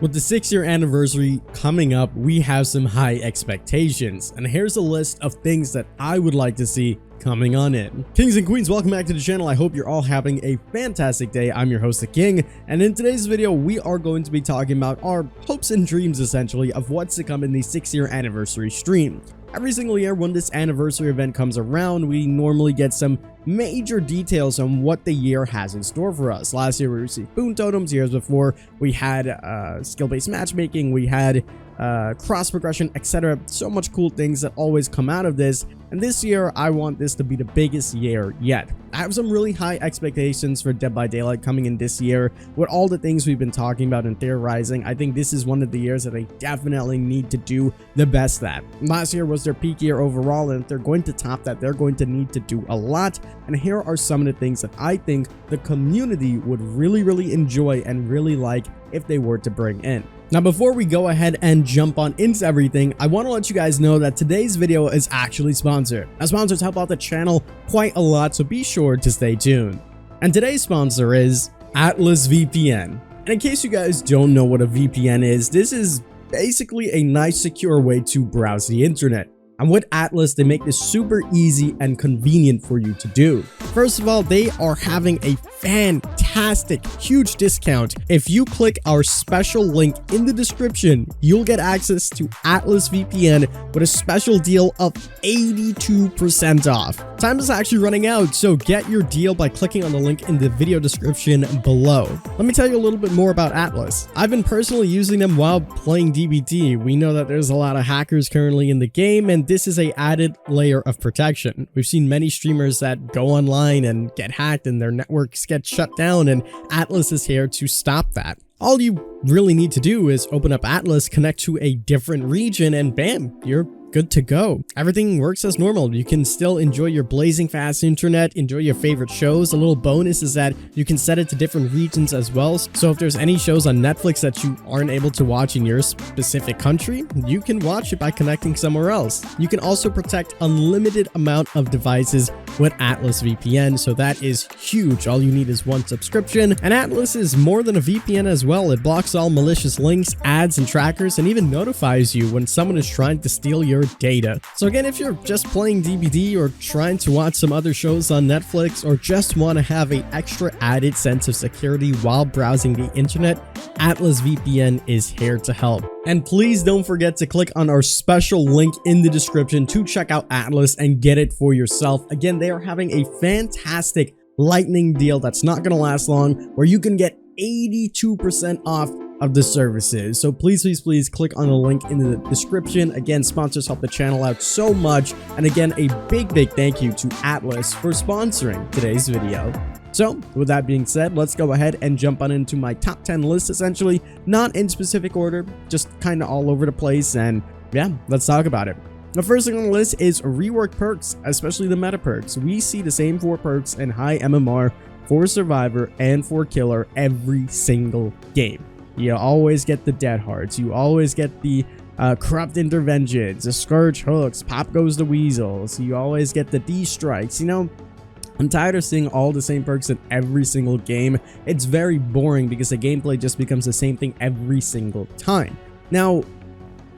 With the 6-year anniversary coming up, we have some high expectations, and here's a list of things that I would like to see coming on in. Kings and queens, welcome back to the channel. I hope you're all having a fantastic day. I'm your host, the King, and in today's video, we are going to be talking about our hopes and dreams, essentially, of what's to come in the 6-year anniversary stream. Every single year when this anniversary event comes around, we normally get some major details on what the year has in store for us. Last year we received boon totems. Years before we had skill-based matchmaking, we had cross progression, etc. So much cool things that always come out of this, and this year I want this to be the biggest year yet. I have some really high expectations for Dead by Daylight coming in this year. With all the things we've been talking about and theorizing, I think this is one of the years that they definitely need to do the best at. Last year was their peak year overall, and if they're going to top that, they're going to need to do a lot. And here are some of the things that I think the community would really enjoy and really like if they were to bring in. Now, before we go ahead and jump on into everything, I want to let you guys know that today's video is actually sponsored. Now, sponsors help out the channel quite a lot, so be sure to stay tuned. And today's sponsor is AtlasVPN. And in case you guys don't know what a VPN is, this is basically a nice secure way to browse the internet. And with Atlas, they make this super easy and convenient for you to do. First of all, they are having a fantastic, huge discount. If you click our special link in the description, you'll get access to AtlasVPN with a special deal of 82% off. Time is actually running out, so get your deal by clicking on the link in the video description below. Let me tell you a little bit more about Atlas. I've been personally using them while playing DBD. We know that there's a lot of hackers currently in the game, and this is an added layer of protection. We've seen many streamers that go online and get hacked and their networks get shut down, and Atlas is here to stop that. All you really need to do is open up Atlas, connect to a different region, and bam, you're good to go. Everything works as normal. You can still enjoy your blazing fast internet, enjoy your favorite shows. A little bonus is that you can set it to different regions as well. So if there's any shows on Netflix that you aren't able to watch in your specific country, you can watch it by connecting somewhere else. You can also protect unlimited amount of devices with Atlas VPN, so that is huge. All you need is one subscription, and Atlas is more than a VPN as well. It blocks all malicious links, ads, and trackers, and even notifies you when someone is trying to steal your data. So again, if you're just playing DBD or trying to watch some other shows on Netflix, or just want to have an extra added sense of security while browsing the internet, Atlas VPN is here to help. And please don't forget to click on our special link in the description to check out Atlas and get it for yourself. Again, they are having a fantastic lightning deal that's not going to last long, where you can get 82% off of the services. So please click on the link in the description. Again, sponsors help the channel out so much. And again, a big thank you to Atlas for sponsoring today's video. So with that being said, let's go ahead and jump on into my top 10 list, essentially, not in specific order, just kind of all over the place. And yeah, let's talk about it. The first thing on the list is Reworked Perks, especially the meta perks. We see the same 4 perks in high MMR for Survivor and for Killer every single game. You always get the Dead Hearts, you always get the Corrupt Interventions, the Scourge Hooks, Pop Goes the Weasels, you always get the D-Strikes. You know, I'm tired of seeing all the same perks in every single game. It's very boring because the gameplay just becomes the same thing every single time. Now,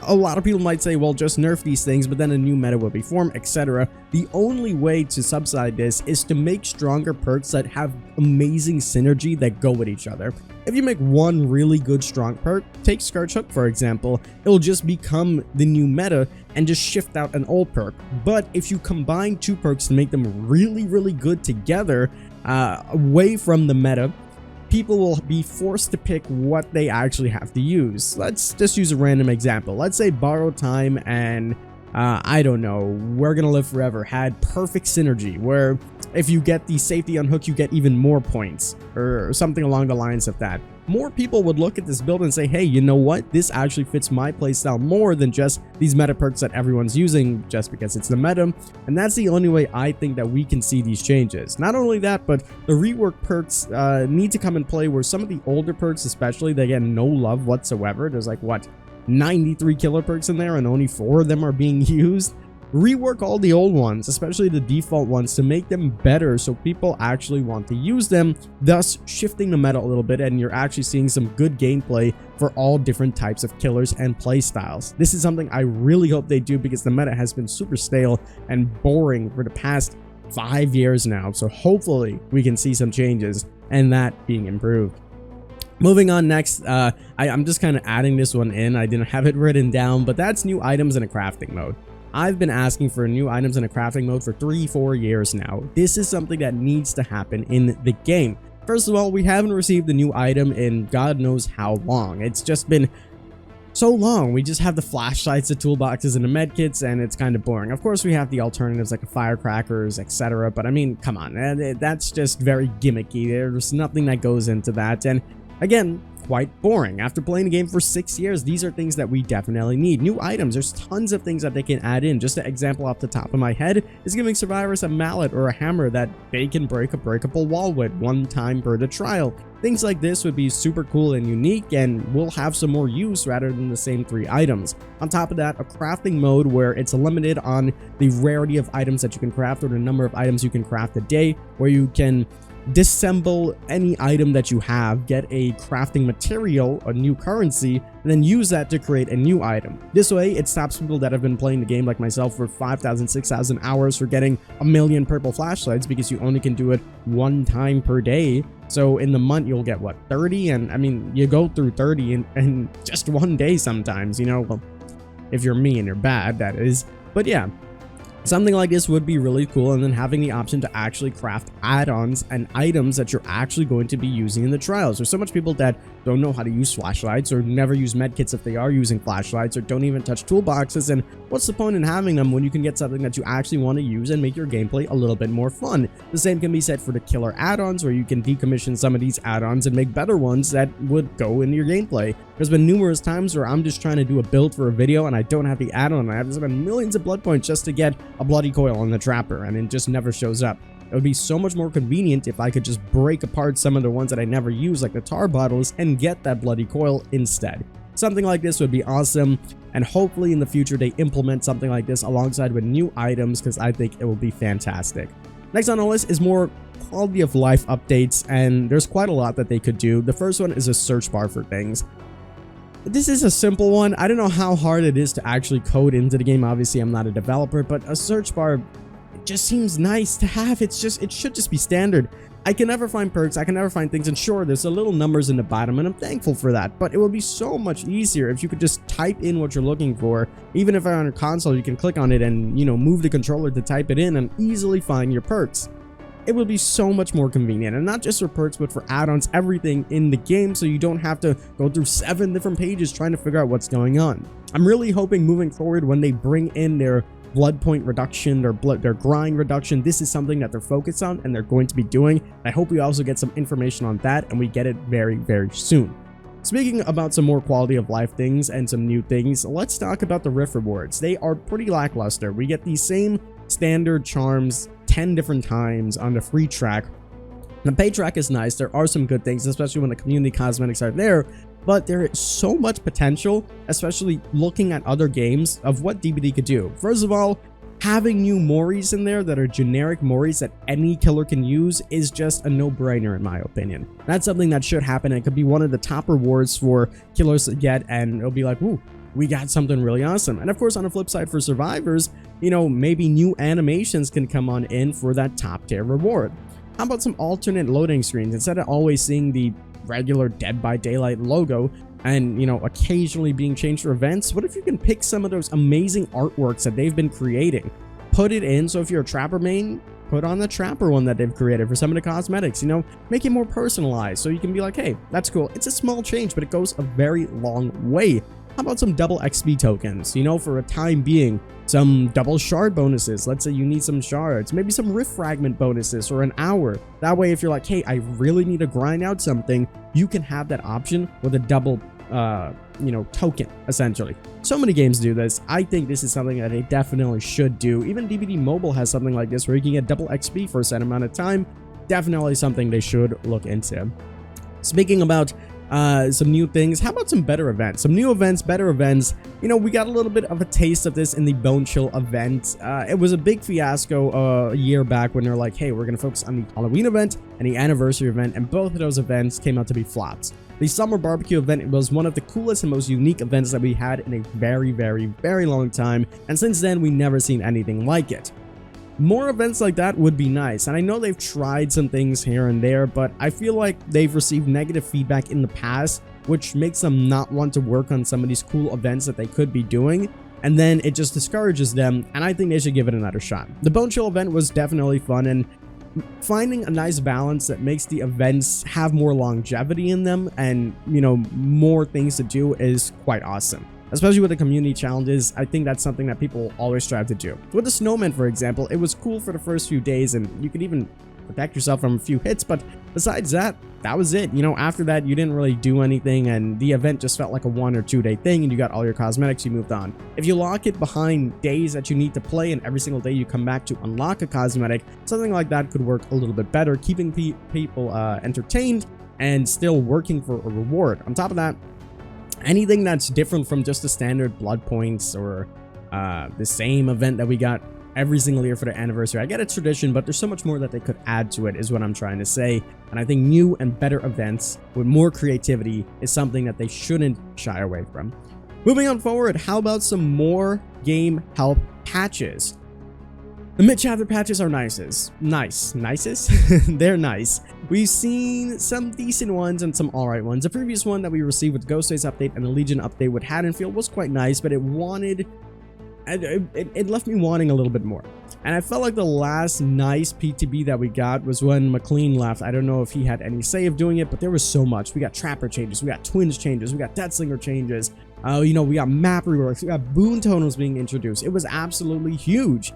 a lot of people might say, well, just nerf these things, but then a new meta will be formed, etc. The only way to subside this is to make stronger perks that have amazing synergy that go with each other. If you make one really good strong perk, take Scourge Hook for example, it'll just become the new meta and just shift out an old perk. But if you combine 2 perks to make them really good together, away from the meta, people will be forced to pick what they actually have to use. Let's just use a random example. Let's say Borrowed Time and I don't know, We're Gonna Live Forever had perfect synergy, where if you get the safety unhook, you get even more points, or something along the lines of that. More people would look at this build and say, hey, you know what? This actually fits my playstyle more than just these meta perks that everyone's using just because it's the meta. And that's the only way I think that we can see these changes. Not only that, but the rework perks need to come in play where some of the older perks, especially, they get no love whatsoever. There's like, what, 93 killer perks in there and only 4 of them are being used. rework all the old ones, especially the default ones, to make them better so people actually want to use them, thus shifting the meta a little bit, and you're actually seeing some good gameplay for all different types of killers and play styles. This is something I really hope they do, because the meta has been super stale and boring for the past 5 years now, so hopefully we can see some changes and that being improved. Moving on next, I'm just kind of adding this one in. I didn't have it written down, but that's new items in a crafting mode. I've been asking for new items in a crafting mode for 3-4 years now. This is something that needs to happen in the game. First of all, we haven't received a new item in God knows how long. It's just been so long. We just have the flashlights, the toolboxes, and the medkits, and it's kind of boring. Of course, we have the alternatives like the firecrackers, etc. But I mean, come on, that's just very gimmicky. There's nothing that goes into that, and again, quite boring. After playing the game for 6 years, these are things that we definitely need. New items, there's tons of things that they can add in. Just an example off the top of my head is giving survivors a mallet or a hammer that they can break a breakable wall with 1 time per the trial. Things like this would be super cool and unique, and will have some more use rather than the same 3 items. On top of that, a crafting mode where it's limited on the rarity of items that you can craft or the number of items you can craft a day, where you can disassemble any item that you have, get a crafting material, a new currency, and then use that to create a new item. This way, it stops people that have been playing the game like myself for 5,000, 6,000 hours for getting a million purple flashlights, because you only can do it 1 time per day. So in the month, you'll get what, 30? And I mean, you go through 30 in just 1 day sometimes, you know, well, if you're me and you're bad, that is. But yeah, something like this would be really cool, and then having the option to actually craft add-ons and items that you're actually going to be using in the trials. There's so much people that don't know how to use flashlights, or never use medkits if they are using flashlights, or don't even touch toolboxes, and what's the point in having them when you can get something that you actually want to use and make your gameplay a little bit more fun? The same can be said for the killer add-ons, where you can decommission some of these add-ons and make better ones that would go in your gameplay. There's been numerous times where I'm just trying to do a build for a video and I don't have the add-on. I have to spend millions of blood points just to get a bloody coil on the trapper, and it just never shows up. It would be so much more convenient if I could just break apart some of the ones that I never use, like the tar bottles, and get that bloody coil instead. Something like this would be awesome, and hopefully in the future they implement something like this alongside with new items, because I think it will be fantastic. Next on the list is more quality of life updates, and there's quite a lot that they could do. The first one is a search bar for things. This is a simple one. I don't know how hard it is to actually code into the game. Obviously, I'm not a developer, but a search bar, it just seems nice to have. It should just be standard. I can never find perks, I can never find things, and sure, there's a little numbers in the bottom, and I'm thankful for that, but it would be so much easier if you could just type in what you're looking for. Even if on a console, you can click on it and, you know, move the controller to type it in and easily find your perks. It would be so much more convenient, and not just for perks, but for add-ons, everything in the game, so you don't have to go through 7 different pages trying to figure out what's going on. I'm really hoping moving forward, when they bring in their blood point reduction, their grind reduction, this is something that they're focused on and they're going to be doing. I hope we also get some information on that, and we get it very, very soon. Speaking about some more quality of life things and some new things, let's talk about the rift rewards. They are pretty lackluster. We get these same standard charms 10 different times on the free track. The pay track is nice. There are some good things, especially when the community cosmetics are there, but there is so much potential, especially looking at other games, of what DBD could do. First of all, having new Moris in there that are generic Moris that any killer can use is just a no-brainer in my opinion. That's something that should happen. It could be one of the top rewards for killers to get, and it'll be like, ooh, we got something really awesome. And of course, on the flip side for survivors, you know, maybe new animations can come on in for that top tier reward. How about some alternate loading screens? Instead of always seeing the regular Dead by Daylight logo and, you know, occasionally being changed for events, what if you can pick some of those amazing artworks that they've been creating, put it in? So if you're a trapper main, put on the trapper one that they've created for some of the cosmetics, you know, make it more personalized, so you can be like, hey, that's cool. It's a small change, but it goes a very long way. How about some double XP tokens, you know, for a time being, some double shard bonuses. Let's say you need some shards, maybe some rift fragment bonuses for an hour. That way, if you're like, hey, I really need to grind out something, you can have that option with a double, you know, token, essentially. So many games do this. I think this is something that they definitely should do. Even DBD Mobile has something like this where you can get double XP for a set amount of time. Definitely something they should look into. Speaking about some new things. How about some better events? Some new events, better events. You know, we got a little bit of a taste of this in the Bone Chill event. It was a big fiasco a year back when they're like, hey, we're going to focus on the Halloween event and the anniversary event, and both of those events came out to be flops. The Summer Barbecue event was one of the coolest and most unique events that we had in a very, very, very long time, and since then, we never seen anything like it. More events like that would be nice, and I know they've tried some things here and there, but I feel like they've received negative feedback in the past, which makes them not want to work on some of these cool events that they could be doing, and then it just discourages them, and I think they should give it another shot. The Bone Chill event was definitely fun, and finding a nice balance that makes the events have more longevity in them and, you know, more things to do is quite awesome. Especially with the community challenges, I think that's something that people always strive to do. With the snowman, for example, it was cool for the first few days and you could even protect yourself from a few hits, but besides that, that was it. You know, after that, you didn't really do anything and the event just felt like a 1 or 2 day thing and you got all your cosmetics, you moved on. If you lock it behind days that you need to play and every single day you come back to unlock a cosmetic, something like that could work a little bit better, keeping people entertained and still working for a reward. On top of that, anything that's different from just the standard blood points or the same event that we got every single year for the anniversary. I get it's tradition, but there's so much more that they could add to it is what I'm trying to say. And I think new and better events with more creativity is something that they shouldn't shy away from. Moving on forward, how about some more game help patches? The mid-chapter patches are nicest. They're nice. We've seen some decent ones and some alright ones. The previous one that we received with the Ghost Days update and the Legion update with Haddonfield was quite nice, but it left me wanting a little bit more. And I felt like the last nice PTB that we got was when McLean left. I don't know if he had any say of doing it, but there was so much. We got Trapper changes, we got Twins changes, we got Deathslinger changes. You know, we got map reworks, we got Boon Tonals being introduced. It was absolutely huge.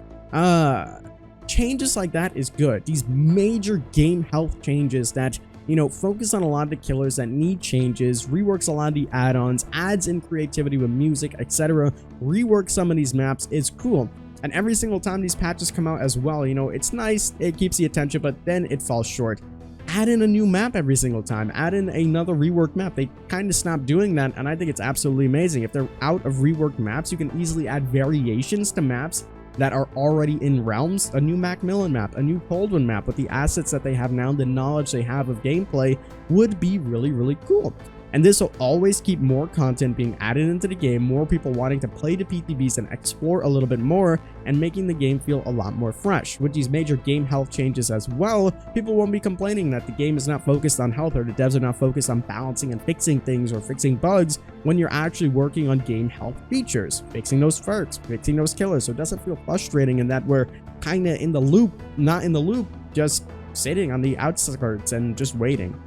Changes like that is good. These major game health changes that, you know, focus on a lot of the killers that need changes, reworks a lot of the add-ons, adds in creativity with music, etc. Rework some of these maps is cool. And every single time these patches come out as well, you know, it's nice, it keeps the attention, but then it falls short. Add in a new map every single time, add in another reworked map. They kind of stopped doing that, and I think it's absolutely amazing. If they're out of reworked maps, you can easily add variations to maps that are already in realms. A new Macmillan map, a new Coldwin map with the assets that they have now, the knowledge they have of gameplay would be really, really cool. And this will always keep more content being added into the game, more people wanting to play the PTBs and explore a little bit more, and making the game feel a lot more fresh. With these major game health changes as well, people won't be complaining that the game is not focused on health or the devs are not focused on balancing and fixing things or fixing bugs when you're actually working on game health features, fixing those perks, fixing those killers. So it doesn't feel frustrating in that we're kind of in the loop, not in the loop, just sitting on the outskirts and just waiting.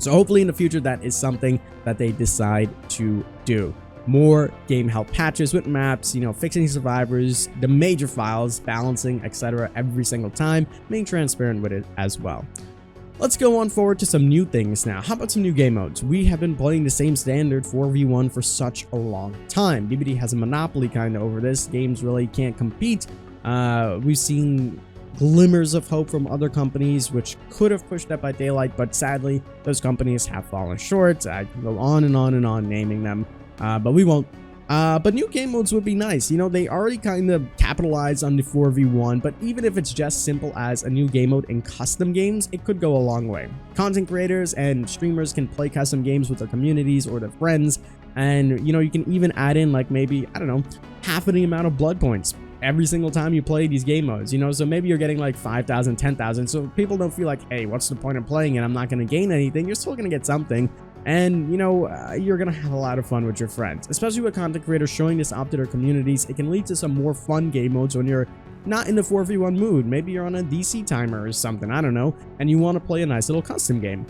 So hopefully in the future that is something that they decide to do. More game health patches with maps, you know, fixing survivors, the major files, balancing, etc. every single time, being transparent with it as well. Let's go on forward to some new things now. How about some new game modes? We have been playing the same standard 4v1 for such a long time. DBD has a monopoly kind of over this. Games really can't compete. We've seen glimmers of hope from other companies which could have pushed Dead by Daylight, but sadly those companies have fallen short. I can go on and on and on naming them, but we won't. But new game modes would be nice. You know, they already kind of capitalized on the 4v1, but even if it's just simple as a new game mode in custom games, it could go a long way. Content creators and streamers can play custom games with their communities or their friends, and you know, you can even add in like maybe, I don't know, half of the amount of blood points every single time you play these game modes, you know, so maybe you're getting like 5,000, 10,000, so people don't feel like, hey, what's the point of playing it? I'm not going to gain anything. You're still going to get something, and you know, you're going to have a lot of fun with your friends, especially with content creators showing this off to their communities. It can lead to some more fun game modes when you're not in the 4v1 mood. Maybe you're on a DC timer or something, I don't know, and you want to play a nice little custom game.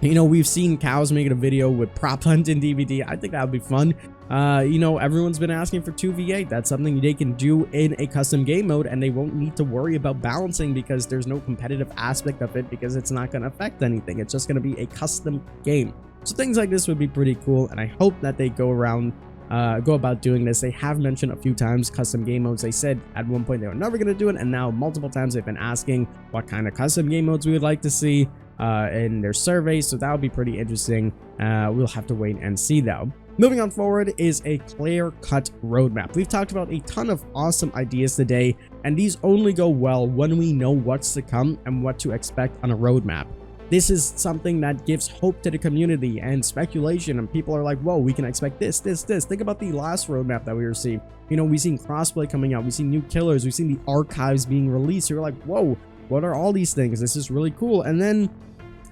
You know, we've seen Cows make a video with prop hunt in DBD. I think that would be fun. You know, everyone's been asking for 2v8. That's something they can do in a custom game mode, and they won't need to worry about balancing because there's no competitive aspect of it, because it's not going to affect anything. It's just going to be a custom game. So things like this would be pretty cool, and I hope that they go about doing this. They have mentioned a few times custom game modes. They said at one point they were never going to do it, and now multiple times they've been asking what kind of custom game modes we would like to see. in their surveys, so that'll be pretty interesting. We'll have to wait and see though. Moving on forward is a clear-cut roadmap. We've talked about a ton of awesome ideas today, and these only go well when we know what's to come and what to expect on a roadmap. This is something that gives hope to the community and speculation, and people are like, whoa, we can expect this. Think about the last roadmap that we received. You know, we've seen crossplay coming out, we've seen new killers, we've seen the archives being released. You're like, whoa, what are all these things? This is really cool. And then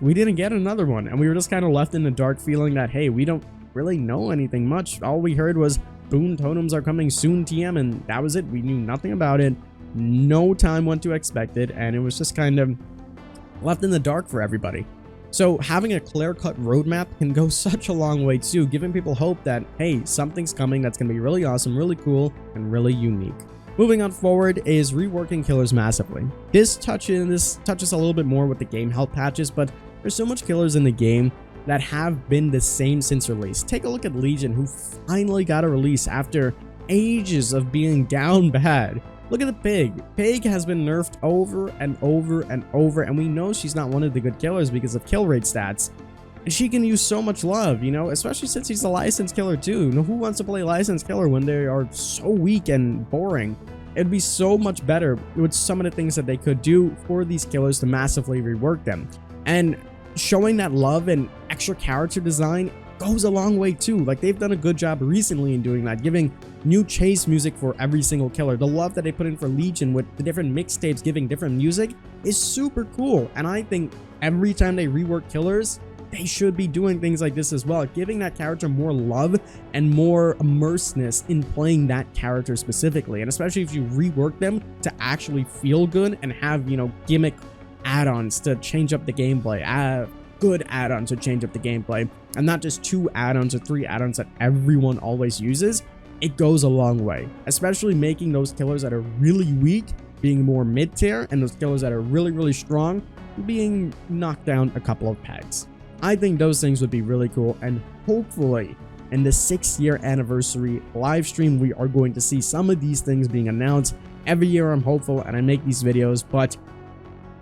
we didn't get another one, and we were just kind of left in the dark feeling that, hey, we don't really know anything much. All we heard was boon totems are coming soon TM, and that was it. We knew nothing about it, no time when to expect it, and it was just kind of left in the dark for everybody. So having a clear-cut roadmap can go such a long way too, giving people hope that, hey, something's coming that's going to be really awesome, really cool, and really unique. Moving on forward is reworking killers massively. This touches a little bit more with the game health patches, but there's so much killers in the game that have been the same since release. Take a look at Legion, who finally got a release after ages of being down bad. Look at the Pig. Pig has been nerfed over and over and over, and we know she's not one of the good killers because of kill rate stats. And she can use so much love, you know, especially since she's a licensed killer too. You know, who wants to play licensed killer when they are so weak and boring? It'd be so much better with some of the things that they could do for these killers to massively rework them. And showing that love and extra character design goes a long way too. Like, they've done a good job recently in doing that, giving new chase music for every single killer. The love that they put in for Legion with the different mixtapes giving different music is super cool. And I think every time they rework killers, they should be doing things like this as well, giving that character more love and more immersiveness in playing that character specifically. And especially if you rework them to actually feel good and have, you know, gimmick add-ons to change up the gameplay, good add-ons to change up the gameplay, and not just 2 add-ons or 3 add-ons that everyone always uses. It goes a long way, especially making those killers that are really weak being more mid-tier, and those killers that are really, really strong being knocked down a couple of pegs. I think those things would be really cool, and hopefully in the 6th-year anniversary live stream, we are going to see some of these things being announced. Every year I'm hopeful and I make these videos, but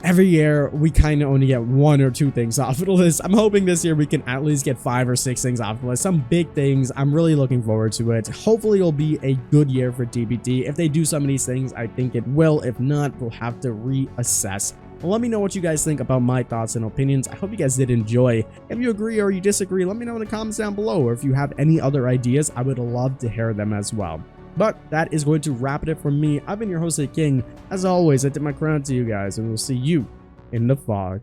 every year we kind of only get 1 or 2 things off of the list. I'm hoping this year we can at least get 5 or 6 things off the list. Some big things. I'm really looking forward to it. Hopefully it'll be a good year for DBD. If they do some of these things, I think it will. If not, we'll have to reassess. Well, let me know what you guys think about my thoughts and opinions. I hope you guys did enjoy. If you agree or you disagree, let me know in the comments down below. Or if you have any other ideas, I would love to hear them as well. But that is going to wrap it up from me. I've been your host, King. As always, I tip my crown to you guys, and we'll see you in the fog.